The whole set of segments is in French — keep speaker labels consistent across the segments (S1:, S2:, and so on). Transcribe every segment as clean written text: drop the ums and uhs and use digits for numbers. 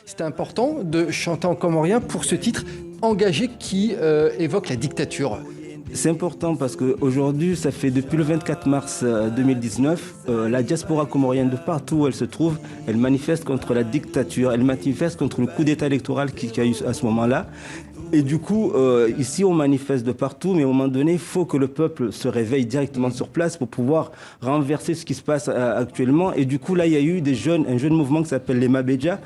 S1: C'était important de chanter en comorien pour ce titre engagé qui évoque la dictature.
S2: C'est important parce qu'aujourd'hui, ça fait depuis le 24 mars 2019, la diaspora comorienne de partout où elle se trouve, elle manifeste contre la dictature, elle manifeste contre le coup d'État électoral qu'il y a eu à ce moment-là. Et du coup, ici, on manifeste de partout, mais à un moment donné, il faut que le peuple se réveille directement sur place pour pouvoir renverser ce qui se passe actuellement. Et du coup, là, il y a eu un jeune mouvement qui s'appelle les Mabedja,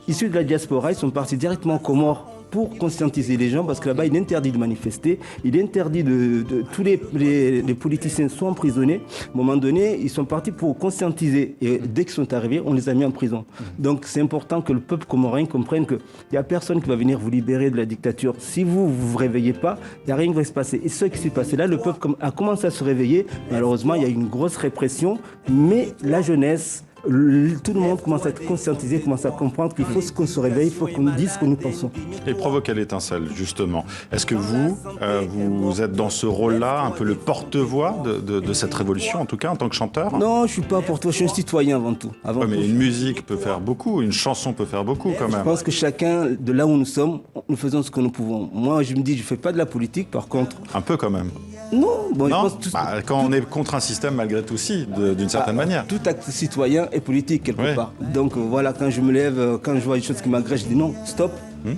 S2: issus de la diaspora. Ils sont partis directement aux Comores pour conscientiser les gens, parce que là-bas, il est interdit de manifester, il est interdit tous les politiciens sont emprisonnés. À un moment donné, ils sont partis pour conscientiser. Et dès qu'ils sont arrivés, on les a mis en prison. Donc, c'est important que le peuple comorien comprenne qu'il n'y a personne qui va venir vous libérer de la dictature. Si vous ne vous réveillez pas, il n'y a rien qui va se passer. Et ce qui s'est passé là, le peuple a commencé à se réveiller. Malheureusement, il y a eu une grosse répression, mais la jeunesse, tout le monde commence à être conscientisé, commence à comprendre qu'il faut qu'on se réveille, il faut qu'on dise ce que nous pensons.
S3: Et provoquer l'étincelle, justement. Est-ce que vous êtes dans ce rôle-là, un peu le porte-voix de cette révolution, en tout cas, en tant que chanteur?
S2: Non, je ne suis pas porte-voix, je suis un citoyen avant tout.
S3: Ouais, mais une musique peut faire beaucoup, une chanson peut faire beaucoup, quand même.
S2: Je pense que chacun, de là où nous sommes, nous faisons ce que nous pouvons. Moi, je me dis, je ne fais pas de la politique, par contre.
S3: Un peu, quand même.
S2: Non, bon,
S3: non,
S2: je pense
S3: quand on est contre un système, malgré tout, si, d'une certaine manière.
S2: Tout acte citoyen est politique, quelque part. Donc voilà, quand je me lève, quand je vois des choses qui m'agressent, je dis non, stop,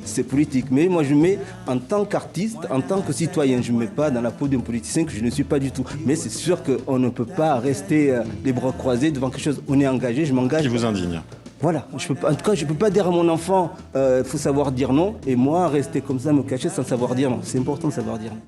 S2: c'est politique. Mais moi, je mets en tant qu'artiste, en tant que citoyen, je ne mets pas dans la peau d'un politicien que je ne suis pas du tout. Mais c'est sûr qu'on ne peut pas rester les bras croisés devant quelque chose. On est engagé, je m'engage.
S3: Qui vous indigne?
S2: Voilà, en tout cas, je ne peux pas dire à mon enfant, il faut savoir dire non. Et moi, rester comme ça, me cacher sans savoir dire non. C'est important de savoir dire non.